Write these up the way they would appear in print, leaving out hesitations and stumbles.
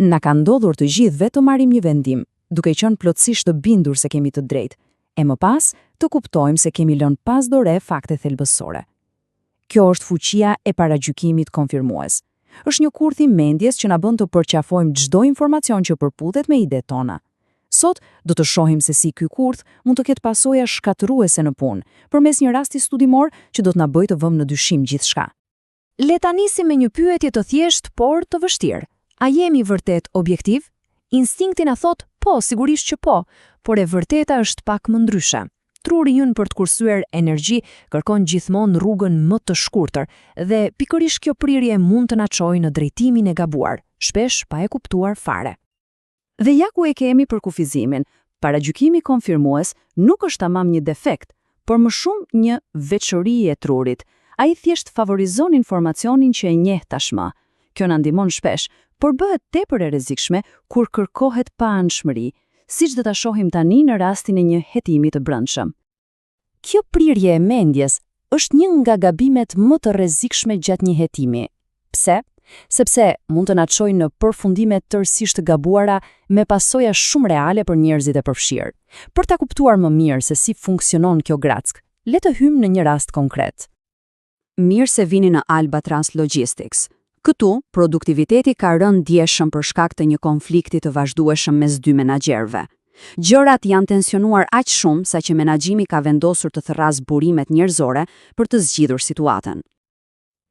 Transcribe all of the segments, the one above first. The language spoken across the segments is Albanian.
Na ka ndodhur të gjithëve të marrim një vendim, duke qenë plotësisht të bindur se kemi të drejtë, e më pas të kuptojmë se kemi lënë pas dore fakte thelbësore. Kjo është fuqia e paragjykimit konfirmues. Është një kurth i mendjes që na bën të përqafojmë çdo informacion që përputhet me idetë tona. Sot do të shohim se si ky kurth mund të ketë pasoja shkatëruese në punë, përmes një rasti studimor që do të na bëjë të vëmë në dyshim gjithçka. Le ta nisim me një pyetje të thjeshtë por të vështirë. A jemi vërtet objektiv? Instinkti na thot po, sigurisht që po, por e vërteta është pak më ndryshe. Truri ynë për të kursyer energji kërkon gjithmonë rrugën më të shkurtër dhe pikërisht kjo prirje mund të na çojë në drejtimin e gabuar, shpesh pa e kuptuar fare. Dhe ja ku e kemi për kufizimin. Paragjykimi konfirmues nuk është tamam një defekt, por më shumë një veçori e trurit. Ai thjesht favorizon informacionin që e njeh tashmë. Kjo na ndihmon shpesh, por bëhet tepër e rrezikshme kur kërkohet pa anshmëri, siç do ta shohim tani në rastin e një hetimi të brendshëm. Kjo prirje e mendjes është një nga gabimet më të rrezikshme gjatë një hetimi. Pse? Sepse mund të na çojë në përfundime tërësisht të gabuara me pasoja shumë reale për njerëzit e përfshirë. Për ta kuptuar më mirë se si funksionon kjo grack, le të hyjmë në një rast konkret. Mirë se vini në Albatras Logistics. Këtu, produktiviteti ka rënë ndjeshëm për shkak të një konflikti të vazhdueshëm mes dy menaxherëve. Gjërat janë tensionuar aq shumë sa që menaxhimi ka vendosur të therrasë burimet njerëzore për të zgjidhur situatën.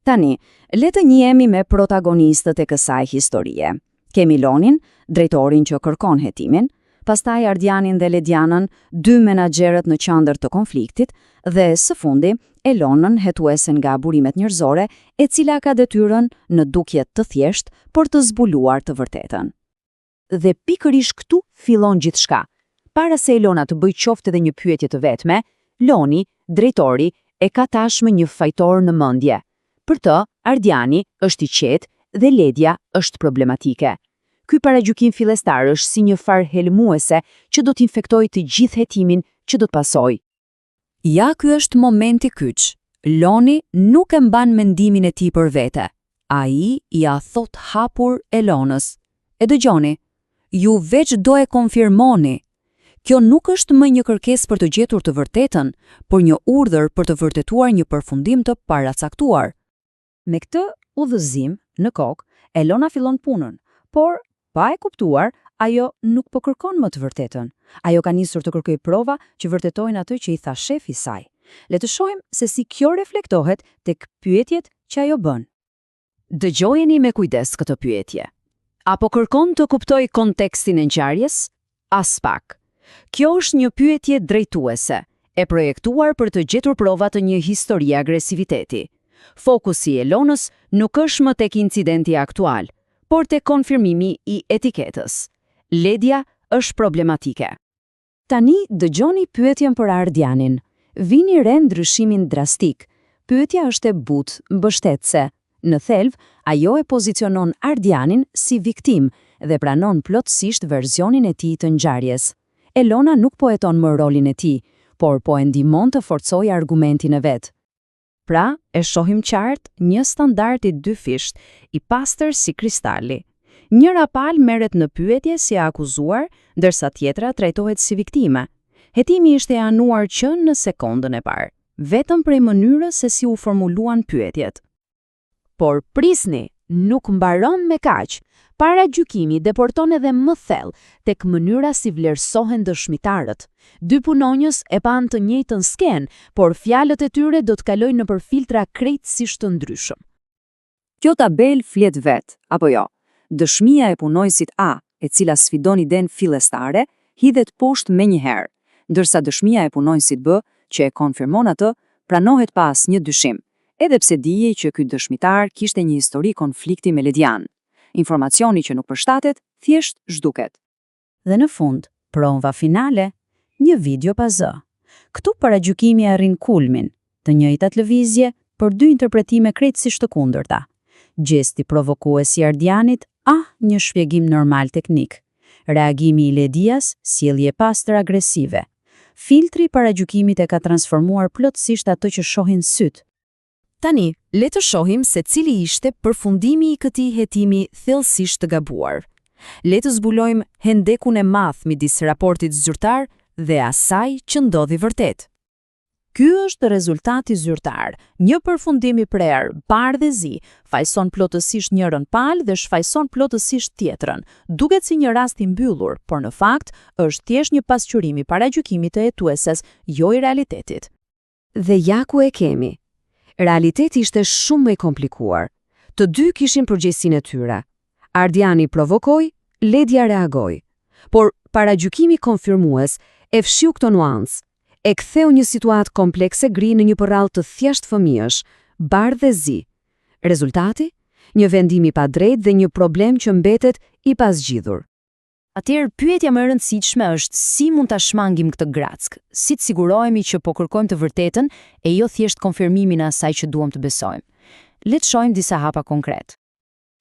Tani, le të njihemi me protagonistët e kësaj historie. Kemi Lonin, drejtorin që kërkon hetimin, pastaj Ardianin dhe Ledianën, dy menaxherët në qendër të konfliktit, dhe së fundi Elonën, hetuesen nga burimet njerëzore, e cila ka detyrën në dukje të thjeshtë por të zbuluar të vërtetën. Dhe pikërisht këtu fillon gjithçka. Para se Elona të bëjë qoftë edhe një pyetje të vetme, Loni, drejtori, e ka tashmë një fajtor në mendje. Për të, Ardiani është i qetë dhe Ledia është problematike. Ky paragjykim fillestar është si një farë helmuese që do t'infektojë të gjithë hetimin që do të pasojë. Ja, ky është momenti kyç. Loni nuk e mban mendimin e tij për vete. Ai ja thot hapur Elonës. E dëgjoni, ju veç do e konfirmoni. Kjo nuk është më një kërkesë për të gjetur të vërtetën, por një urdhër për të vërtetuar një përfundim të paracaktuar. Me këtë udhëzim në kokë, Elona fillon punën, por pa e kuptuar, ajo nuk po kërkon më të vërtetën. Ajo ka nisur të kërkojë prova që vërtetojnë atë që i tha shefi i saj. Le të shohim se si kjo reflektohet tek pyetjet që ajo bën. Dëgjojeni me kujdes këtë pyetje. Apo kërkon të kuptoj kontekstin e ngjarjes? As pak. Kjo është një pyetje drejtuese, e projektuar për të gjetur prova të një histori agresiviteti. Fokusi i Elonës nuk është më tek incidenti aktual, por tek konfirmimi i etiketës. Ledia është problematike. Tani dëgjoni pyetjen për Ardianin. Vini re ndryshimin drastik. Pyetja është e butë, mbështetëse. Në thelb, ajo e pozicionon Ardianin si viktim dhe pranon plotësisht versionin e tij të ngjarjes. Elona nuk po heton më rolin e tij, por po e ndihmon të forcojë argumentin e vet. Pra, e shohim qartë një standard i dyfisht, i pastër si kristali. Njëra palë merret në pyetje si e akuzuar, ndërsa tjetra trajtohet si viktime. Hetimi ishte e anuar që në sekondën e parë, vetëm prej mënyrës se si u formuluan pyetjet. Por prisni, nuk mbaron me kaq. Paragjykimi deporton edhe më thellë tek mënyra si vlerësohen dëshmitarët. Dy punonjës e pan të njëjtën skenë, por fjalët e tyre do të kalojnë nëpër filtra krejtësisht të ndryshëm. Kjo tabel flet vet, apo jo? Dëshmia e punonjësit A, e cila sfidon idenë fillestare, hidhet poshtë menjëherë, ndërsa dëshmia e punonjësit B, që e konfirmon atë, pranohet pa asnjë dyshim, edhe pse dihej që ky dëshmitar kishte një histori konflikti me Ledian. Informacioni që nuk përshtatet, thjesht zhduket. Dhe në fund, prova finale, një video pa zë. Këtu paragjykimi arrin kulmin, të njëjtat lëvizje për dy interpretime krejtësisht të kundërta. Gjesti provokues i Ardianit, një shpjegim normal teknik. Reagimi i Ledias, sjellje pastër agresive. Filtri paragjykimit e ka transformuar plotësisht atë që shohin syt. Tani, le të shohim se cili ishte përfundimi i këtij hetimi thellësisht të gabuar. Le të zbulojmë hendekun e madh midis raportit zyrtar dhe asaj që ndodhi vërtet. Ky është rezultati zyrtar. Një përfundim i prerë, bardhë dhe zi, fajson plotësisht njërin palë dhe shfaqson plotësisht tjetrën, duket si një rast i mbyllur, por në fakt është thjesht një pasqyrim i paragjykimit të hetueses, jo i realitetit. Dhe ja ku e kemi. Realiteti ishte shumë më i komplikuar. Të dy kishin përgjegjësinë e tyre. Ardiani provokoi, Ledia reagoi. Por paragjykimi konfirmues e fshiu këto nuancë. E ktheu një situatë komplekse gri në një përrallë të thjesht fëmijësh, bardhë dhe zi. Rezultati? Një vendim i padrejtë dhe një problem që mbetet i pasgjidhur. Atëherë, pyetja më e rëndësishme është si mund ta shmangim këtë grack? Si të sigurohemi që po kërkojmë të vërtetën e jo thjesht konfirmimin e asaj që duam të besojmë? Le të shohim disa hapa konkret.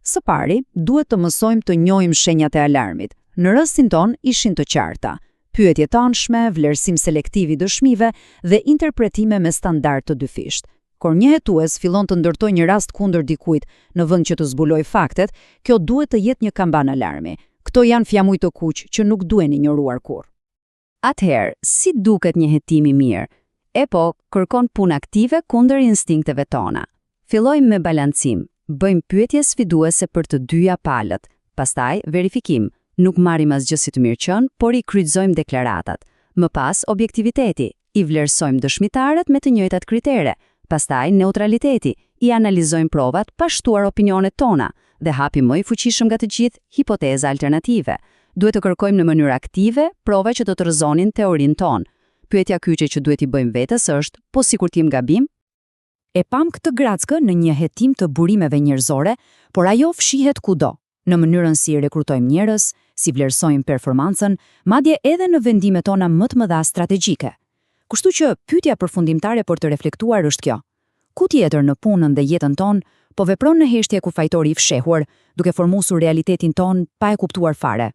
Së pari, duhet të mësojmë të njohim shenjat e alarmit. Në rastin ton ishin të qarta: pyetje të anshme, vlerësim selektiv i dëshmive dhe interpretime me standard të dyfisht. Kur një hetues fillon të ndërtojë një rast kundër dikujt në vend që të zbulojë faktet, kjo duhet të jetë një kamban alarmi. Këto janë fjamuj të kuq që nuk duhen injoruar kurrë. Atëherë, si duket një hetim i mirë? Kërkon punë aktive kundër instinkteve tona. Fillojmë me balancim. Bëjmë pyetje sfiduese për të dyja palët. Pastaj verifikim. Nuk marrim asgjë si të mirëqen, por i kryqëzojmë deklaratat. Më pas, objektiviteti. I vlerësojmë dëshmitarët me të njëjtat kritere. Pastaj, neutraliteti. I analizojmë provat pa shtuar opinionet tona. Dhe hapi më i fuqishëm nga të gjithë, hipoteza alternative. Duhet të kërkojmë në mënyrë aktive prova që do të rrëzonin teorinë tonë. Pyetja kyçe që duhet i bëjmë vetes është: po sikur tim gabim? E pam këtë grackë në një hetim të burimeve njerëzore, por ajo fshihet kudo. Në mënyrën si rekrutojmë njerëz, si vlerësojmë performancën, madje edhe në vendimet tona më të mëdha strategjike. Kështu që pyetja përfundimtare për të reflektuar është kjo: ku tjetër në punën dhe jetën tonë po vepron në heshtje kufajtori i fshehur, duke formosur realitetin ton pa e kuptuar fare?